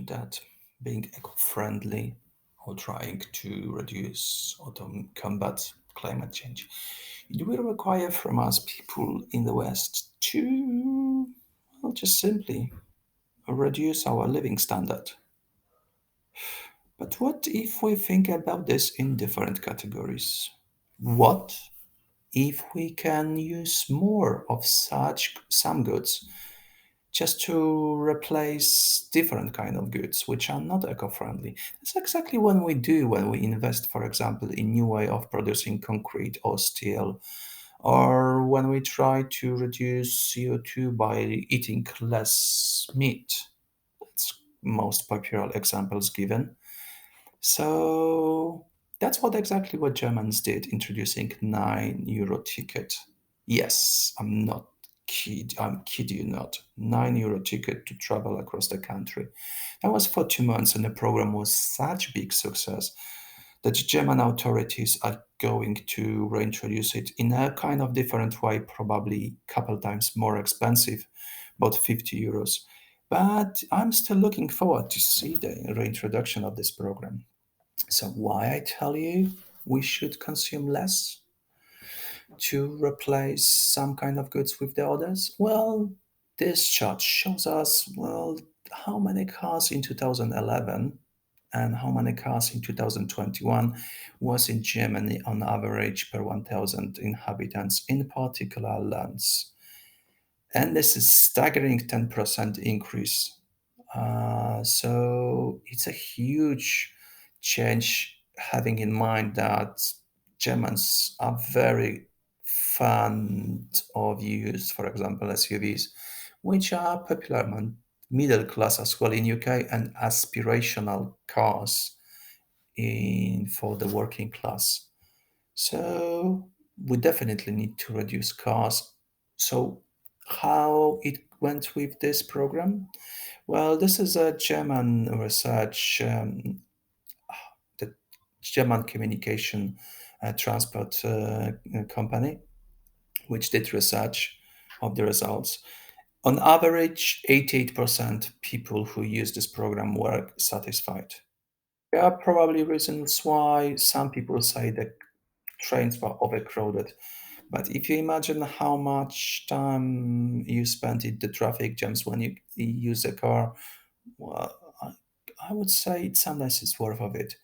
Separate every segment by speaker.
Speaker 1: mentioned that being eco-friendly or trying to reduce or to combat climate change, it will require from us people in the West to, well, just simply reduce our living standard. But what if we think about this in different categories? What if we can use more of such some goods just to replace different kind of goods which are not eco-friendly? That's exactly what we do when we invest, for example, in new way of producing concrete or steel, or when we try to reduce CO2 by eating less meat. That's most popular examples given. So that's what Germans did, introducing 9 euro ticket. Yes, I'm kid you not. 9 euro ticket to travel across the country. That was for 2 months, and the program was such big success that German authorities are going to reintroduce it in a kind of different way, probably a couple times more expensive, about 50 euros. But I'm still looking forward to see the reintroduction of this program. So why I tell you we should consume less to replace some kind of goods with the others? Well, this chart shows us, well, how many cars in 2011 and how many cars in 2021 was in Germany on average per 1,000 inhabitants in particular lands. And this is staggering 10% increase. So it's a huge change, having in mind that Germans are very fond of use, for example, SUVs, which are popular among middle class as well in UK, and aspirational cars in for the working class. So we definitely need to reduce cars. So how it went with this program? Well, this is a German research, the German communication transport company, which did research of the results. On average, 88% people who use this program were satisfied. There are probably reasons why some people say that trains were overcrowded. But if you imagine how much time you spend in the traffic jams when you use a car, well, I would say sometimes it's worth of it.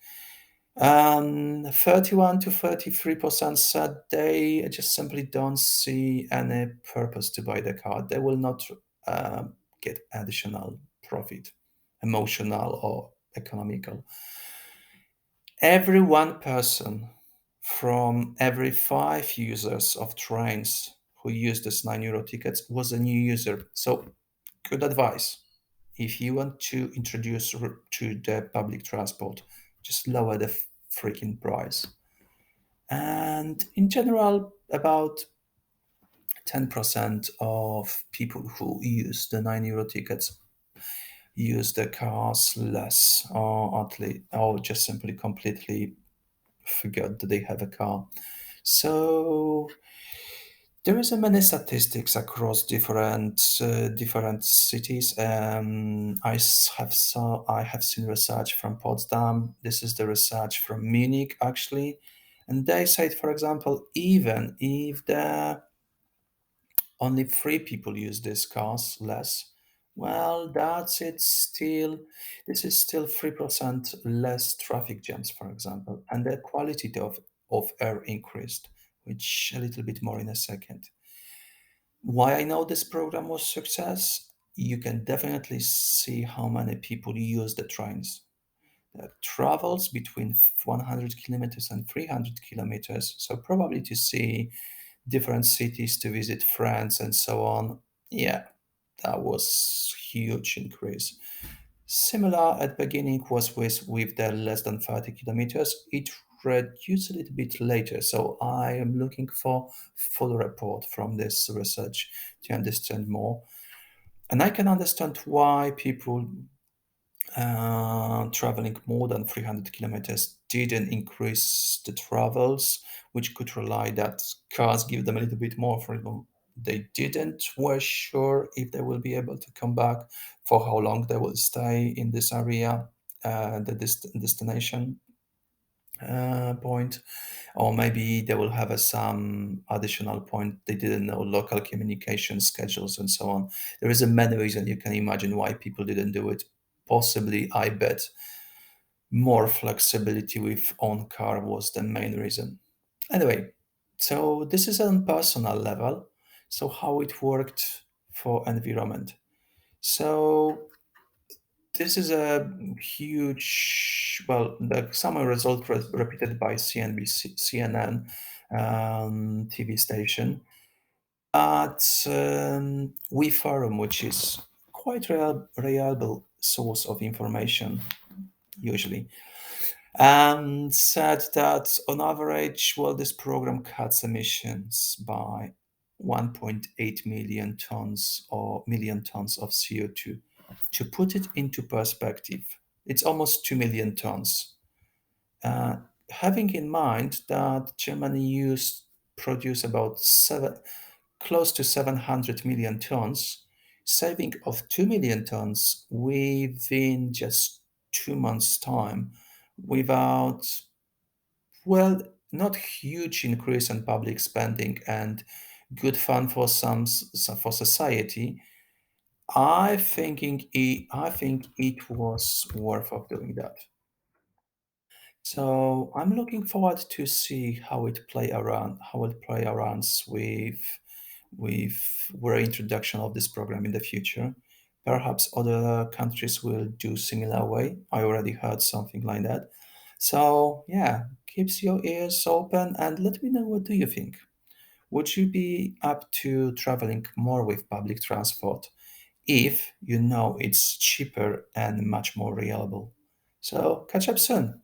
Speaker 1: 31 to 33% said they just simply don't see any purpose to buy the car. They will not uh, get additional profit, emotional or economical. Every one person from every five users of trains who used this 9 euro tickets was a new user. So, good advice. If you want to introduce to the public transport, just lower the freaking price. And in general, about 10% of people who use the 9 euro tickets use the cars less, or at least, or just simply completely forgot that they have a car. So there is a many statistics across different cities. I have seen research from Potsdam. This is the research from Munich actually, and they said, for example, even if the only three people use these cars less, well, that's it. Still, this is still 3% less traffic jams, for example, and the quality of air increased, which a little bit more in a second. Why I know this program was success? You can definitely see how many people use the trains. That travels between 100 kilometers and 300 kilometers. So probably to see different cities, to visit friends and so on. Yeah, that was huge increase. Similar at beginning was with the less than 30 kilometers. It reduced a little bit later. So I am looking for full report from this research to understand more. And I can understand why people traveling more than 300 kilometers didn't increase the travels, which could rely that cars give them a little bit more freedom They didn't were sure if they will be able to come back, for how long they will stay in this area, the destination point, or maybe they will have some additional point. They didn't know local communication schedules and so on. There is a many reason you can imagine why people didn't do it. Possibly, I bet, more flexibility with own car was the main reason. Anyway, so this is on personal level. So how it worked for environment. So this is a huge, well, the summer result repeated by CNBC, CNN TV station at WeForum, which is quite reliable source of information usually, and said that on average, well, this program cuts emissions by 1.8 million tons or million tons of CO2. To put it into perspective, it's almost 2 million tons. Uh, Having in mind that Germany used produce about close to 700 million tons, saving of 2 million tons within just 2 months' time, without, well, not huge increase in public spending and good fun for for society. I think it was worth of doing that. So I'm looking forward to see how it play around with reintroduction of this program in the future. Perhaps other countries will do similar way. I already heard something like that. So yeah, keeps your ears open and let me know, what do you think? Would you be up to traveling more with public transport if you know it's cheaper and much more reliable? So catch up soon.